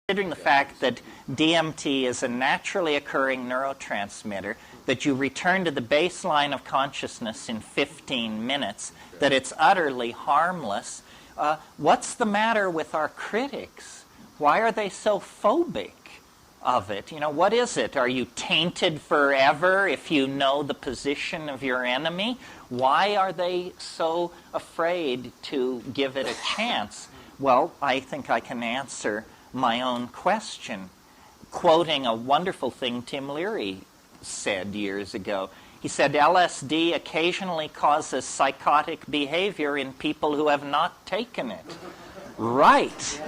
Considering the fact that DMT is a naturally occurring neurotransmitter, that you return to the baseline of consciousness in 15 minutes, that it's utterly harmless, what's the matter with our critics? Why are they so phobic of it? You know, what is it? Are you tainted forever if you know the position of your enemy? Why are they so afraid to give it a chance? Well, I think I can answer my own question, quoting a wonderful thing Tim Leary said years ago. He said, LSD occasionally causes psychotic behavior in people who have not taken it. Right.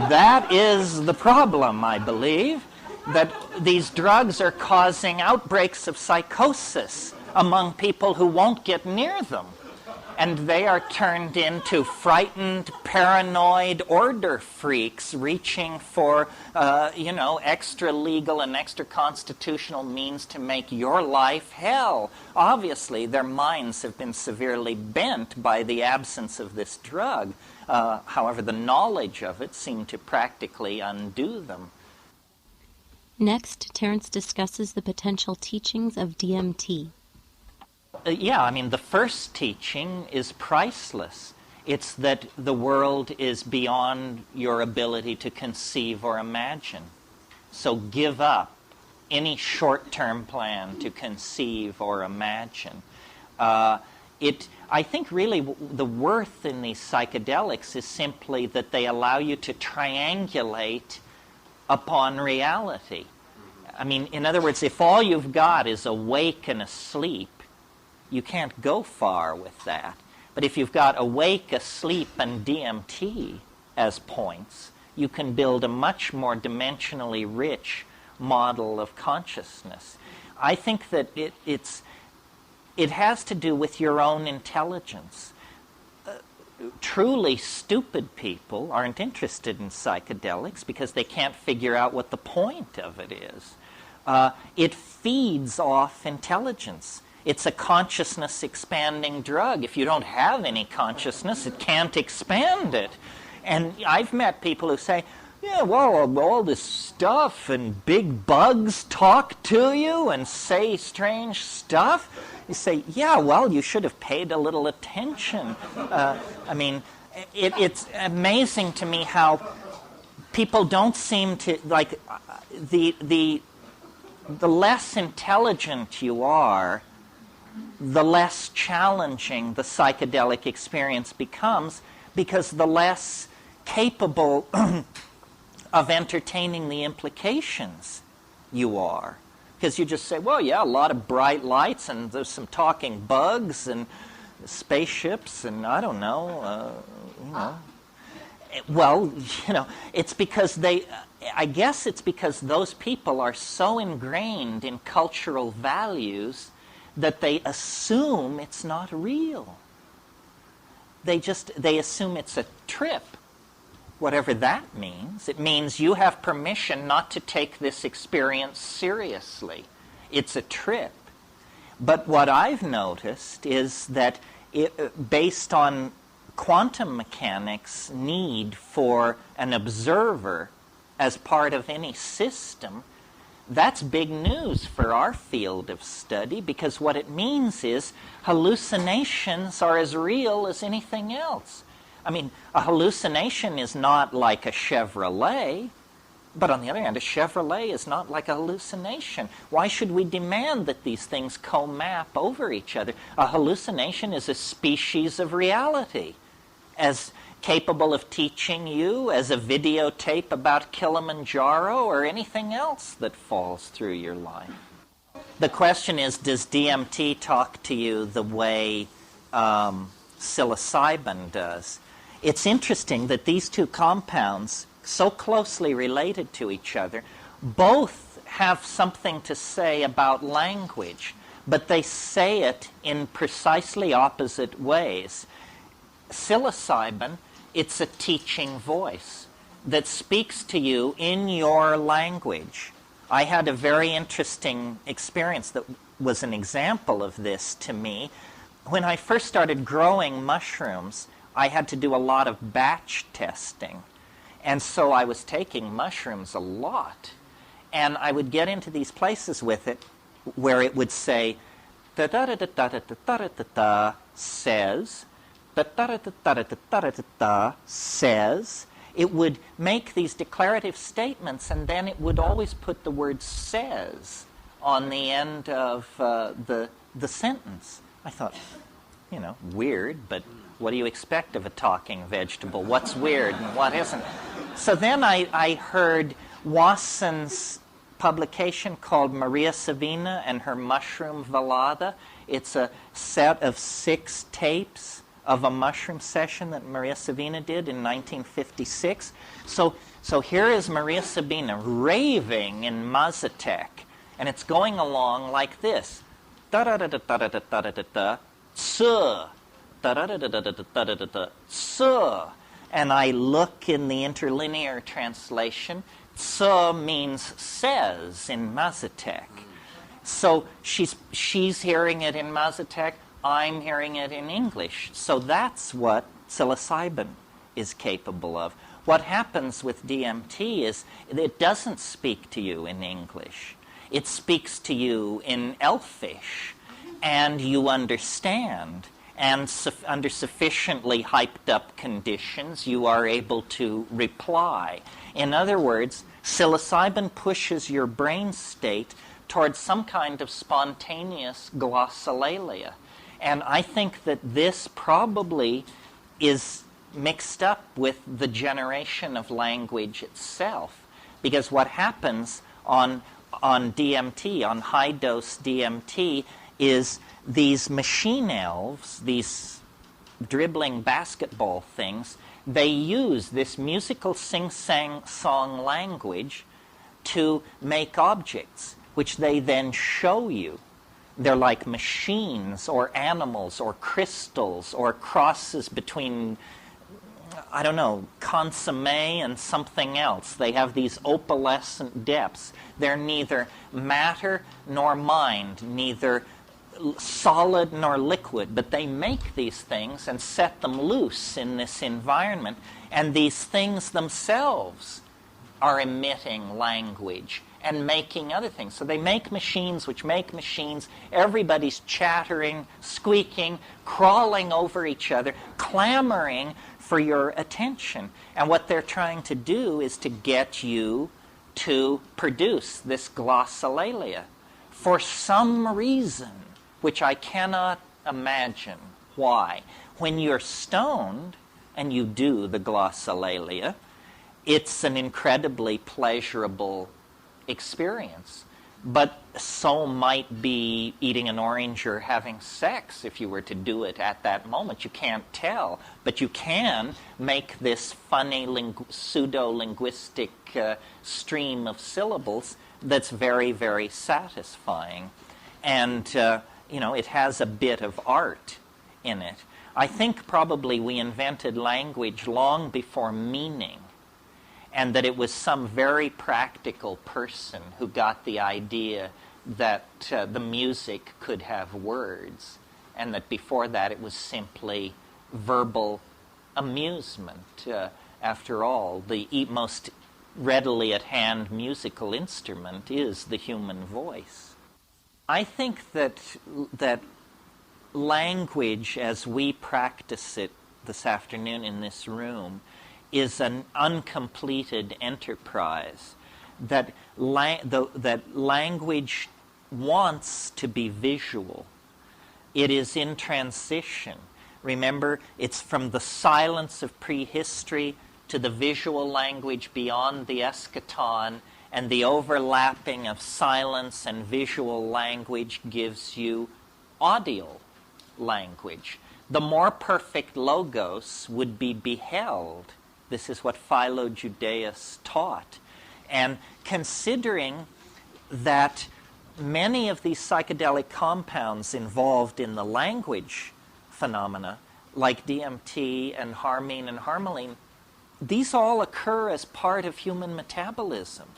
That is the problem, I believe, that these drugs are causing outbreaks of psychosis among people who won't get near them. And they are turned into frightened, paranoid order freaks reaching for, extra legal and extra constitutional means to make your life hell. Obviously, their minds have been severely bent by the absence of this drug. However, the knowledge of it seemed to practically undo them. Next, Terence discusses the potential teachings of DMT. The first teaching is priceless. It's that the world is beyond your ability to conceive or imagine. So give up any short-term plan to conceive or imagine. I think really the worth in these psychedelics is simply that they allow you to triangulate upon reality. I mean, in other words, if all you've got is awake and asleep, you can't go far with that. But if you've got awake, asleep, and DMT as points, you can build a much more dimensionally rich model of consciousness. I think that it has to do with your own intelligence. Truly stupid people aren't interested in psychedelics because they can't figure out what the point of it is. It feeds off intelligence. It's a consciousness-expanding drug. If you don't have any consciousness, it can't expand it. And I've met people who say, yeah, well, all this stuff and big bugs talk to you and say strange stuff. You say, yeah, well, you should have paid a little attention. It's amazing to me how people don't seem to, like, the less intelligent you are, the less challenging the psychedelic experience becomes, because the less capable of entertaining the implications you are. Because you just say, well, yeah, a lot of bright lights, and there's some talking bugs, and spaceships, and I don't know, Well, it's because I guess it's because those people are so ingrained in cultural values that they assume it's not real. They assume it's a trip, whatever that means. It means you have permission not to take this experience seriously. It's a trip. But what I've noticed is that based on quantum mechanics' need for an observer as part of any system, that's big news for our field of study, because what it means is hallucinations are as real as anything else. I mean, a hallucination is not like a Chevrolet, but on the other hand, a Chevrolet is not like a hallucination. Why should we demand that these things co-map over each other? A hallucination is a species of reality, as capable of teaching you as a videotape about Kilimanjaro or anything else that falls through your life. The question is, does DMT talk to you the way psilocybin does? It's interesting that these two compounds, so closely related to each other, both have something to say about language, but they say it in precisely opposite ways. Psilocybin, it's a teaching voice that speaks to you in your language. I had a very interesting experience that was an example of this to me. When I first started growing mushrooms, I had to do a lot of batch testing. And so I was taking mushrooms a lot. And I would get into these places with it where it would say, da da da da da da da da da da says, da da da da da da da da da says. It would make these declarative statements, and then it would always put the word says on the end of the sentence. I thought, weird, but what do you expect of a talking vegetable? What's weird and what isn't? So then I heard Wasson's publication called Maria Savina and her Mushroom Velada. It's a set of 6 tapes of a mushroom session that Maria Savina did in 1956. So here is Maria Sabina raving in Mazatec, and it's going along like this. Da da da da da da da da da da, tsu, da da da da da da da da da da, tsu. And I look in the interlinear translation. Tsu means says in Mazatec. So she's hearing it in Mazatec. I'm hearing it in English. So that's what psilocybin is capable of. What happens with DMT is it doesn't speak to you in English. It speaks to you in Elfish, and you understand. And under sufficiently hyped up conditions, you are able to reply. In other words, psilocybin pushes your brain state towards some kind of spontaneous glossolalia. And I think that this probably is mixed up with the generation of language itself. Because what happens on DMT, on high-dose DMT, is these machine elves, these dribbling basketball things, they use this musical sing-sang-song language to make objects, which they then show you. They're like machines or animals or crystals or crosses between, I don't know, consomme and something else. They have these opalescent depths. They're neither matter nor mind, neither solid nor liquid, but they make these things and set them loose in this environment, and these things themselves are emitting language and making other things. So they make machines which make machines. Everybody's chattering, squeaking, crawling over each other, clamoring for your attention. And what they're trying to do is to get you to produce this glossolalia for some reason, which I cannot imagine why. When you're stoned and you do the glossolalia, it's an incredibly pleasurable experience. But so might be eating an orange or having sex if you were to do it at that moment. You can't tell, but you can make this funny pseudo-linguistic stream of syllables that's very, very satisfying. And, it has a bit of art in it. I think probably we invented language long before meaning, and that it was some very practical person who got the idea that the music could have words, and that before that it was simply verbal amusement. After all, the most readily at hand musical instrument is the human voice. I think that language, as we practice it this afternoon in this room, is an uncompleted enterprise. That language wants to be visual. It is in transition. Remember, it's from the silence of prehistory to the visual language beyond the eschaton, and the overlapping of silence and visual language gives you audio language. The more perfect logos would be beheld. This is what Philo-Judaeus taught. And considering that many of these psychedelic compounds involved in the language phenomena, like DMT and harmine and harmaline, these all occur as part of human metabolism,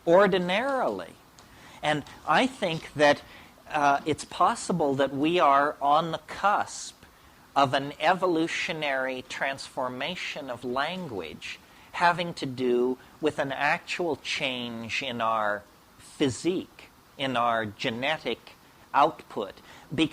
ordinarily. And I think that it's possible that we are on the cusp of an evolutionary transformation of language, having to do with an actual change in our physique, in our genetic output.